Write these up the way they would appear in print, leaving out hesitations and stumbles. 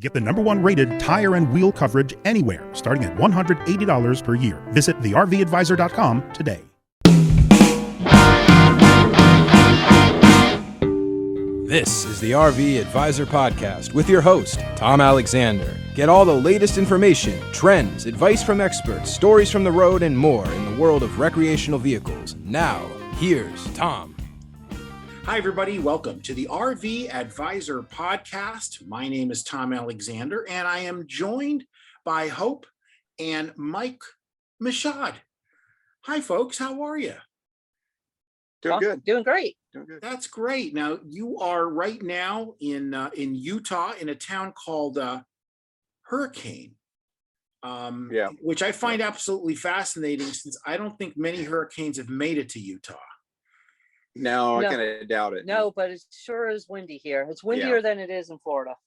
Get the #1 rated tire and wheel coverage anywhere, starting at $180 per year. Visit thervadvisor.com today. This is the RV Advisor Podcast with your host, Tom Alexander. Get all the latest information, trends, advice from experts, stories from the road, and more in the world of recreational vehicles. Now, here's Tom. Hi, everybody. Welcome to the RV Advisor Podcast. My name is Tom Alexander, and I am joined by Hope and Mike Michaud. Hi, folks. How are you? Doing good. Doing great. Doing good. That's great. Now, you are right now in Utah in a town called Hurricane, which I find absolutely fascinating since I don't think many hurricanes have made it to Utah. No, No. I kind of doubt it. No, but it sure is windy here. It's windier than it is in Florida.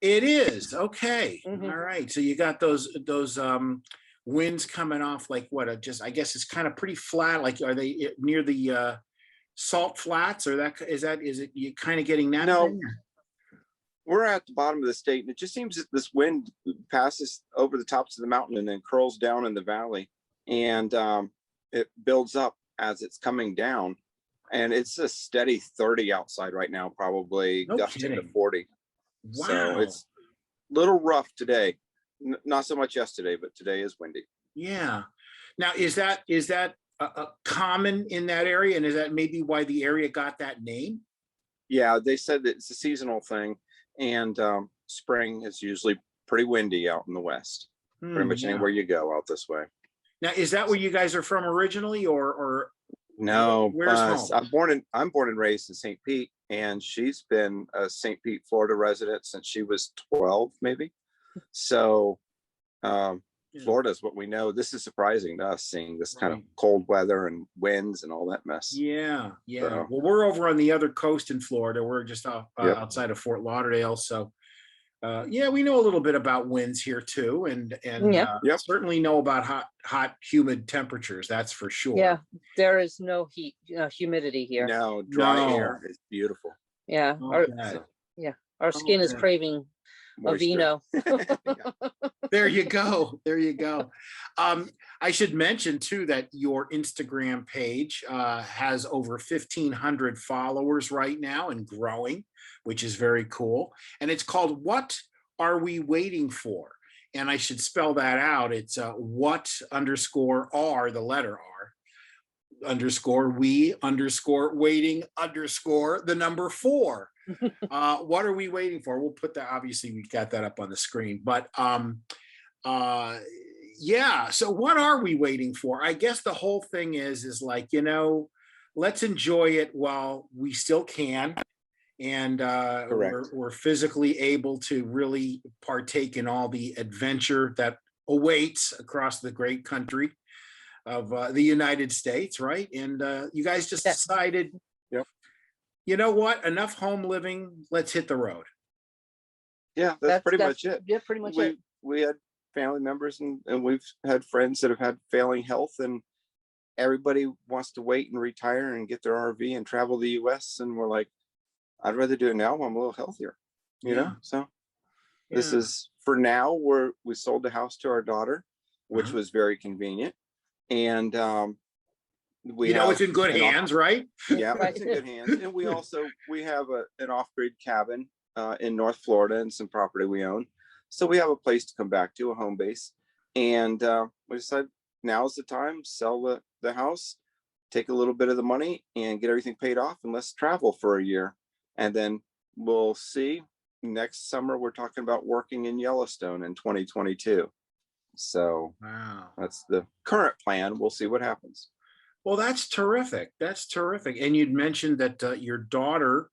It is. Okay. Mhm. All right. So you got those winds coming off like what? I guess it's kind of pretty flat. Like, are they near the salt flats, or is it you kind of getting that? No. thing? We're at the bottom of the state, and it just seems that this wind passes over the tops of the mountain and then curls down in the valley, and it builds up as it's coming down. And it's a steady 30 outside right now, probably No gusting to kidding. 40. Wow. So it's a little rough today. Not so much yesterday, but today is windy. Yeah. Now, is that common in that area, and is that maybe why the area got that name? Yeah, they said that it's a seasonal thing, and spring is usually pretty windy out in the west. Pretty much Yeah. anywhere you go out this way. Now, is that where you guys are from originally, or No, Where's home? I'm born and raised in St. Pete, and she's been a St. Pete, Florida resident since she was 12, maybe. So Yeah. Florida is what we know. This is surprising to us, seeing this kind of Right. cold weather and winds and all that mess. Yeah. So- Well, we're over on the other coast in Florida. We're just Yep. outside of Fort Lauderdale. So, we know a little bit about winds here too, and Yeah. Yep. certainly know about hot, humid temperatures. That's for sure. Yeah, there is no heat, humidity here. No, dry No. air is beautiful. Yeah, Okay. our skin is Okay. craving a Moisture. vino. There you go. There you go. I should mention too that your Instagram page has over 1,500 followers right now and growing, which is very cool. And it's called "What Are We Waiting For?" And I should spell that out. It's what_are, the letter R, _we_waiting_ the number 4. What are we waiting for? We'll put that, obviously we got that up on the screen, but so what are we waiting for? I guess the whole thing is like, let's enjoy it while we still can, and Correct. we're physically able to really partake in all the adventure that awaits across the great country of the United States, right? And you guys just Yeah. decided, Yep. you know what? Enough home living. Let's hit the road. Yeah, that's pretty much it. Yeah, pretty much it. We had family members and we've had friends that have had failing health, and everybody wants to wait and retire and get their RV and travel the US. And we're like, I'd rather do it now while I'm a little healthier, you Yeah. know? So this Yeah. is for now. We sold the house to our daughter, which Uh-huh. was very convenient. And we It's in good hands, right? Yeah, Right. it's in good hands. And we have an off-grid cabin in North Florida and some property we own. So we have a place to come back to, a home base. And we decided now's the time, sell the house, take a little bit of the money and get everything paid off, and let's travel for a year. And then we'll see. Next summer, we're talking about working in Yellowstone in 2022. So Wow. that's the current plan. We'll see what happens. Well, that's terrific. That's terrific. And you'd mentioned that your daughter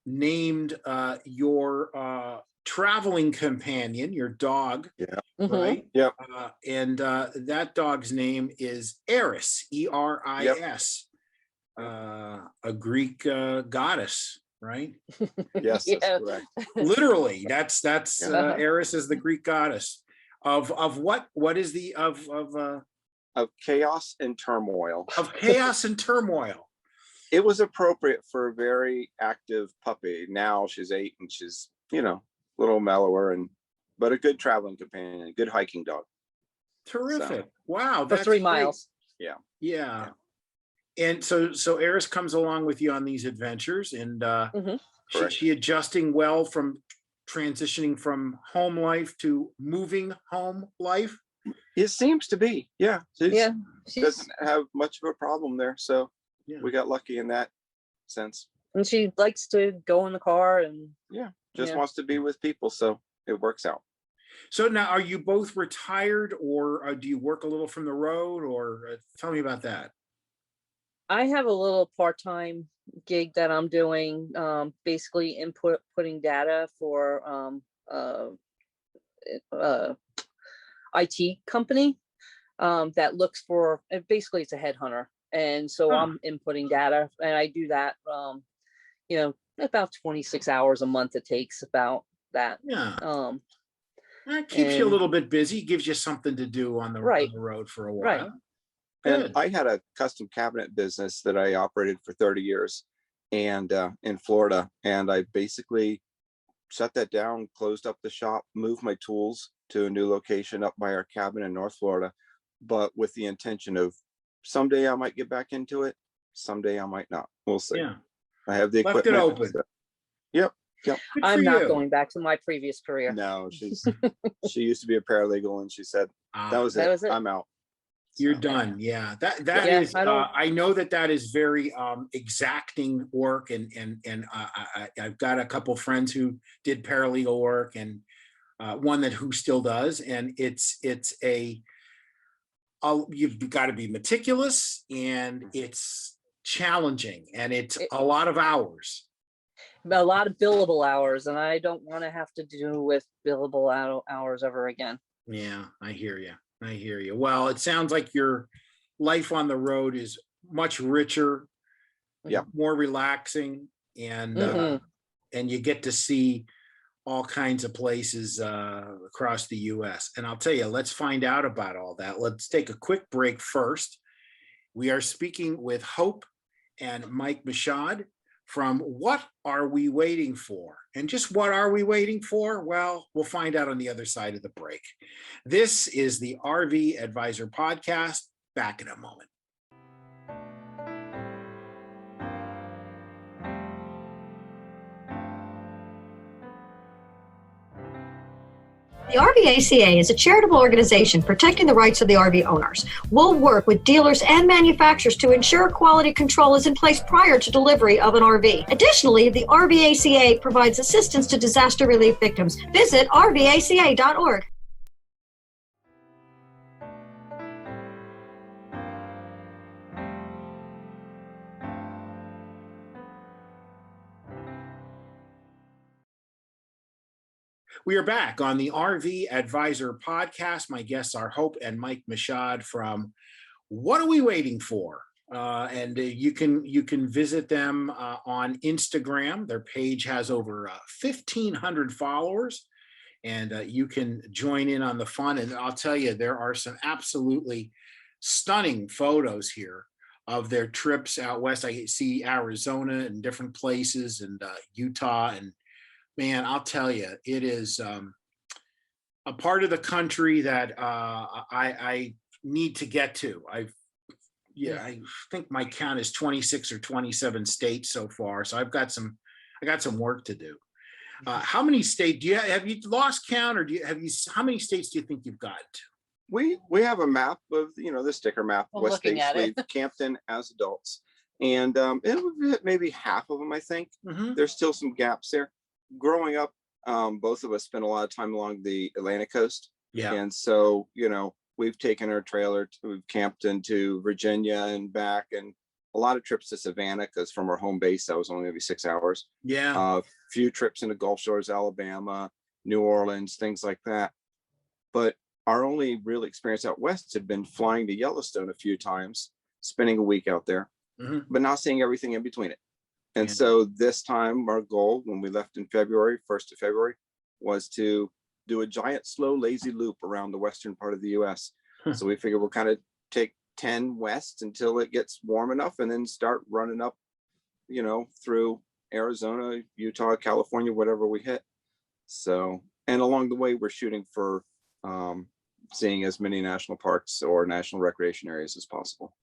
named your traveling companion, your dog, Mhm. right? Yep. And that dog's name is Eris, Eris, a Greek goddess, right? Yes, Yeah. that's correct. Literally, that's Yeah. Eris is the Greek goddess of what is the Of chaos and turmoil. of chaos and turmoil. It was appropriate for a very active puppy. Now she's 8 and she's, a little mellower and but a good traveling companion, a good hiking dog. Terrific. Wow. For That's 3 great. miles. Yeah. Yeah. And so Eris comes along with you on these adventures, and Correct. she adjusting well from transitioning from home life to moving home life. It seems to be. Yeah. Yeah. She doesn't have much of a problem there. So Yeah. we got lucky in that sense. And she likes to go in the car and Just wants to be with people. So it works out. So now, are you both retired, or do you work a little from the road, or tell me about that? I have a little part-time gig that I'm doing, basically putting data for IT company that looks for, basically it's a headhunter. And so I'm inputting data, and I do that, about 26 hours a month it takes, about that. Yeah. That keeps you a little bit busy, gives you something to do on the road for a while. Right. And I had a custom cabinet business that I operated for 30 years and in Florida. And I basically shut that down, closed up the shop, moved my tools to a new location up by our cabin in North Florida, but with the intention of someday I might get back into it. Someday I might not. We'll see. Yeah. I have the Left equipment. it open. So, yep. Good I'm for not you. going back to my previous career. No, she used to be a paralegal and she said, that was it. I'm out. You're So, done. Yeah. That Yeah, is, I know that is very exacting work, and I've got a couple friends who did paralegal work, and one who still does, and you've got to be meticulous, and it's challenging, and it's a lot of hours. A lot of billable hours, and I don't want to have to do with billable hours ever again. Yeah, I hear you. Well, it sounds like your life on the road is much richer, more relaxing, and you get to see all kinds of places across the U.S. And I'll tell you, let's find out about all that. Let's take a quick break first. We are speaking with Hope and Mike Michaud from What Are We Waiting For? And just what are we waiting for? Well, we'll find out on the other side of the break. This is the RV Advisor Podcast. Back in a moment. The RVACA is a charitable organization protecting the rights of the RV owners. We'll work with dealers and manufacturers to ensure quality control is in place prior to delivery of an RV. Additionally, the RVACA provides assistance to disaster relief victims. Visit rvaca.org. We are back on the RV Advisor Podcast. My guests are Hope and Mike Michaud from What Are We Waiting For? And you can visit them on Instagram. Their page has over 1,500 followers, and you can join in on the fun. And I'll tell you, there are some absolutely stunning photos here of their trips out west. I see Arizona and different places, and Utah, and man, I'll tell you, it is a part of the country that I need to get to. I think my count is 26 or 27 states so far. So I got some work to do. How many states have you lost count, or how many states do you think you've gotten to? We have a map of, the sticker map, West states we've camped in as adults. And it would hit maybe half of them, I think. Mm-hmm. There's still some gaps there. Growing up, both of us spent a lot of time along the Atlantic coast. Yeah. And so, we've taken our trailer, we've camped into Virginia and back, and a lot of trips to Savannah, because from our home base, that was only maybe 6 hours. Yeah. A few trips into Gulf Shores, Alabama, New Orleans, things like that. But our only real experience out west had been flying to Yellowstone a few times, spending a week out there, but not seeing everything in between it. And so this time, our goal when we left in February, 1st of February, was to do a giant, slow, lazy loop around the western part of the US. So we figured we'll kind of take 10 west until it gets warm enough, and then start running up, through Arizona, Utah, California, whatever we hit. So, And along the way, we're shooting for seeing as many national parks or national recreation areas as possible.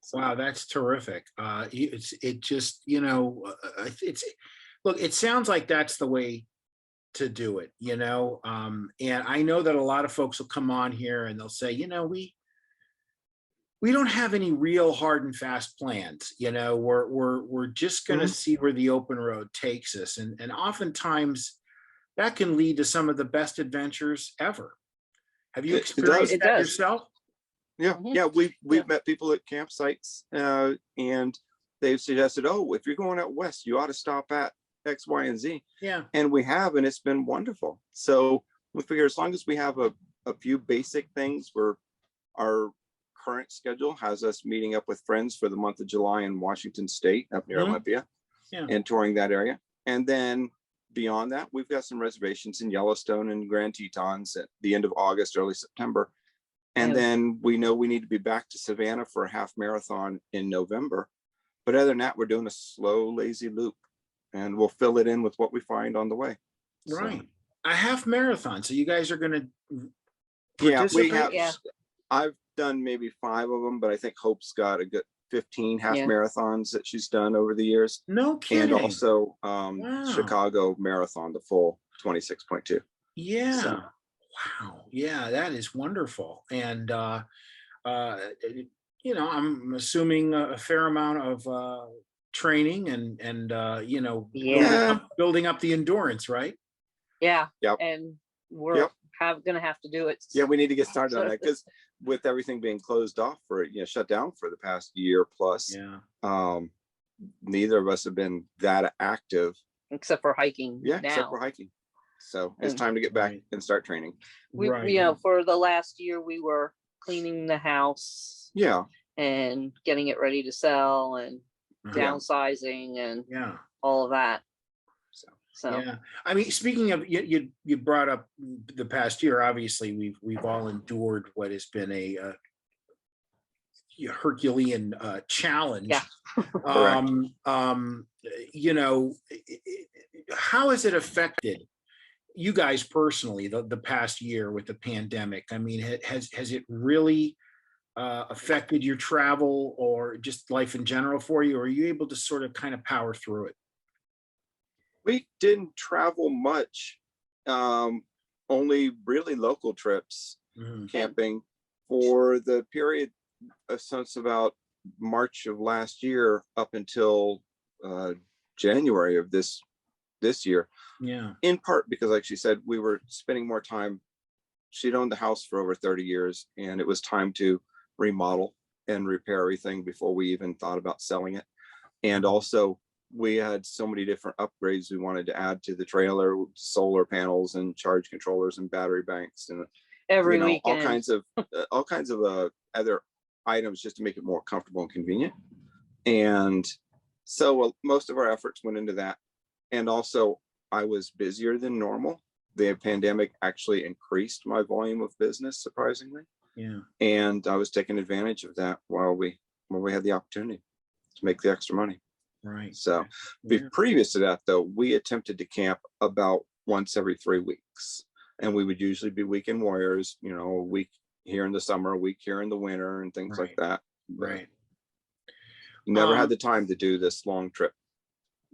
So, Wow, that's terrific. It just, look, it sounds like that's the way to do it, and I know that a lot of folks will come on here and they'll say, we don't have any real hard and fast plans. We're just going to see where the open road takes us. And oftentimes that can lead to some of the best adventures ever. Have you experienced that yourself? Yeah. Yeah. We've met people at campsites and they've suggested, oh, if you're going out west, you ought to stop at X, Y, and Z. Yeah. And we have, and it's been wonderful. So we figure as long as we have a few basic things where our current schedule has us meeting up with friends for the month of July in Washington State up near Olympia and touring that area. And then beyond that, we've got some reservations in Yellowstone and Grand Tetons at the end of August, early September. And then we know we need to be back to Savannah for a half marathon in November. But other than that, we're doing a slow, lazy loop and we'll fill it in with what we find on the way. Right. So, a half marathon. So you guys are going to participate? I've done maybe 5 of them, but I think Hope's got a good 15 half marathons that she's done over the years. No kidding. And also Chicago Marathon, the full 26.2. Yeah. So. Wow. Yeah, that is wonderful. And, I'm assuming a fair amount of training and building up the endurance, right? Yeah. Yep. And we're going to have to do it. Yeah, we need to get started on that because with everything being closed off for, shut down for the past year plus, neither of us have been that active. Except for hiking. Yeah, except for hiking. So it's time to get back and start training. We for the last year, we were cleaning the house. Yeah. And getting it ready to sell and downsizing and all of that. So yeah, I mean, speaking of you brought up the past year. Obviously, we've all endured what has been a Herculean challenge. Yeah. How has it affected you guys personally the past year with the pandemic? I mean, has it really affected your travel or just life in general for you? Or are you able to sort of kind of power through it? We didn't travel much, only really local trips, camping for the period since about March of last year up until January of this year. Yeah. In part because, like she said, we were spending more time. She'd owned the house for over 30 years, and it was time to remodel and repair everything before we even thought about selling it. And also, we had so many different upgrades we wanted to add to the trailer: solar panels and charge controllers and battery banks, and every weekend, all kinds of other items just to make it more comfortable and convenient. And so most of our efforts went into that. And also, I was busier than normal. The pandemic actually increased my volume of business, surprisingly. Yeah. And I was taking advantage of that while we had the opportunity to make the extra money. Right. So previous to that, though, we attempted to camp about once every 3 weeks. And we would usually be weekend warriors, a week here in the summer, a week here in the winter, and things like that. Right. Never had the time to do this long trip.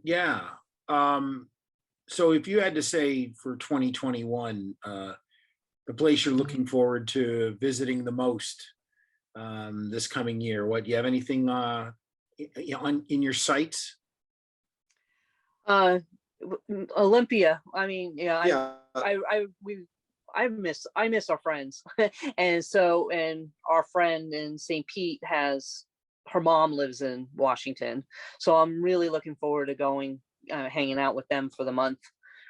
Yeah. So if you had to say for 2021, the place you're looking forward to visiting the most this coming year, do you have anything in your sights? Olympia. I mean, I miss our friends. and our friend in St. Pete her mom lives in Washington. So I'm really looking forward to going, hanging out with them for the month,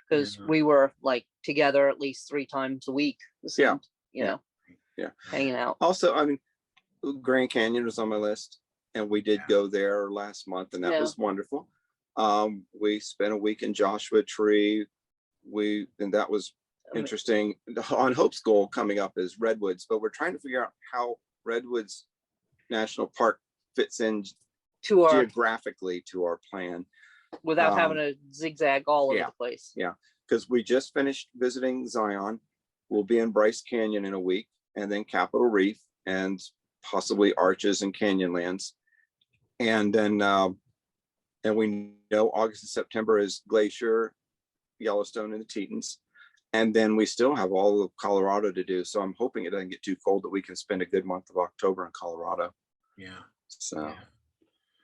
because we were like together at least 3 times a week. Hanging out. Also, I mean, Grand Canyon was on my list, and we did go there last month, and that was wonderful. We spent a week in Joshua Tree. And that was interesting. On Hope's goal coming up is Redwoods, but we're trying to figure out how Redwoods National Park fits in geographically to our plan without having to zigzag all over the place. Yeah. because we just finished visiting Zion. We'll be in Bryce Canyon in a week, and then Capitol Reef, and possibly Arches and Canyonlands. And then and we know August and September is Glacier, Yellowstone, and the Tetons. And then we still have all of Colorado to do. So I'm hoping it doesn't get too cold, that we can spend a good month of October in Colorado. Yeah. So, Yeah.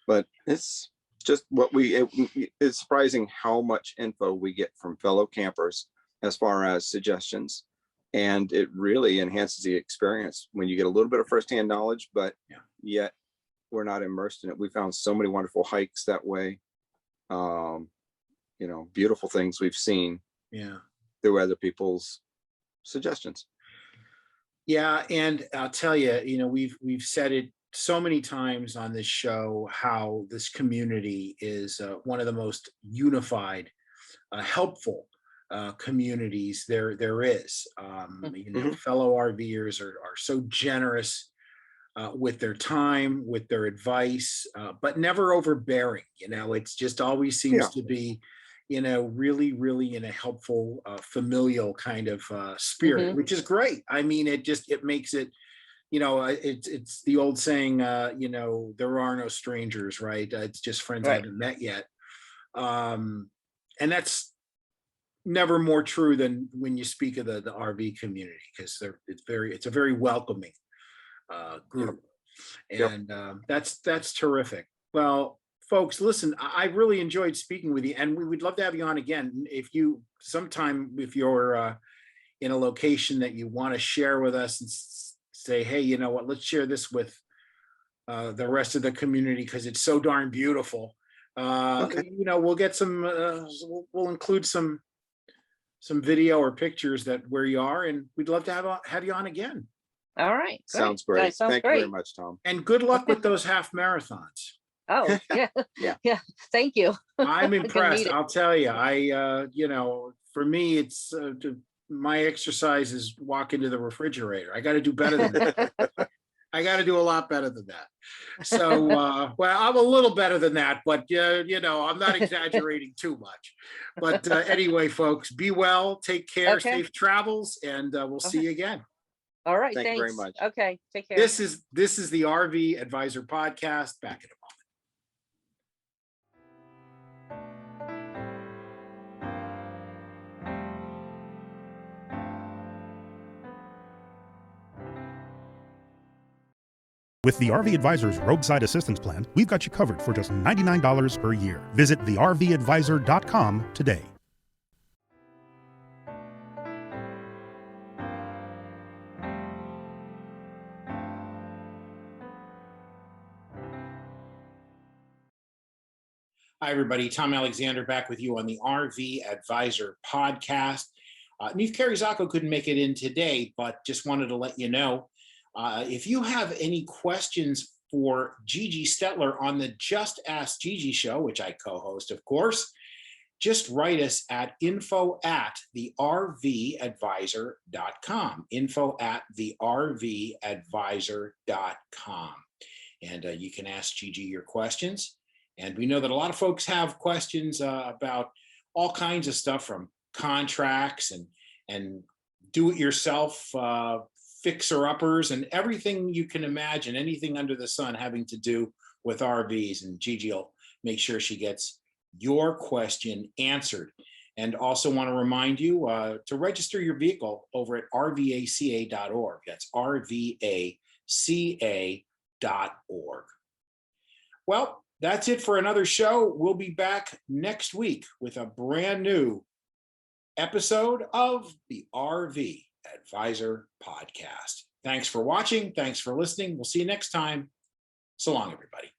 but it's just it's surprising how much info we get from fellow campers as far as suggestions. And it really enhances the experience when you get a little bit of firsthand knowledge, but yet we're not immersed in it. We found so many wonderful hikes that way. You know, beautiful things we've seen through other people's suggestions. Yeah, and I'll tell you, you know, we've said it so many times on this show how this community is one of the most unified, helpful communities there is. You know, fellow RVers are so generous with their time, with their advice, but never overbearing. You know, it's just always seems to be, you know, really, really in a helpful, familial kind of spirit, which is great. I mean, it makes it, you know, it's the old saying, you know, there are no strangers, right? It's just friends I haven't met yet. And that's never more true than when you speak of the RV community, because it's a very welcoming group. And that's terrific. Well, folks, listen, I really enjoyed speaking with you, and we would love to have you on again. If you're in a location that you want to share with us and say, hey, you know what, let's share this with the rest of the community because it's so darn beautiful. You know, we'll get some, we'll include some video or pictures that where you are, and we'd love to have you on again. All right. Sounds great. Thank you very much, Tom. And good luck with those half marathons. Oh, yeah. Yeah. Thank you. I'm impressed. I'll tell you, you know, for me, it's my exercise is walk into the refrigerator. I got to do better than that. I got to do a lot better than that. So, well, I'm a little better than that, but you know, I'm not exaggerating too much. But anyway, folks, be well, take care, safe travels, and we'll see you again. All right. Thank thanks. you very much. Okay. Take care. This is the RV Advisor Podcast. Back in a moment. With the RV Advisor's Roadside Assistance Plan, we've got you covered for just $99 per year. Visit thervadvisor.com today. Hi, everybody. Tom Alexander back with you on the RV Advisor Podcast. Neve Karizako couldn't make it in today, but just wanted to let you know, if you have any questions for Gigi Stetler on the Just Ask Gigi show, which I co-host, of course, just write us at info@thervadvisor.com, info@thervadvisor.com. And you can ask Gigi your questions. And we know that a lot of folks have questions about all kinds of stuff, from contracts and do-it-yourself fixer-uppers and everything you can imagine, anything under the sun having to do with RVs. And Gigi will make sure she gets your question answered. And also want to remind you to register your vehicle over at rvaca.org. That's rvaca.org. Well, that's it for another show. We'll be back next week with a brand new episode of the RV Advisor Podcast. Thanks for watching. Thanks for listening. We'll see you next time. So long, everybody.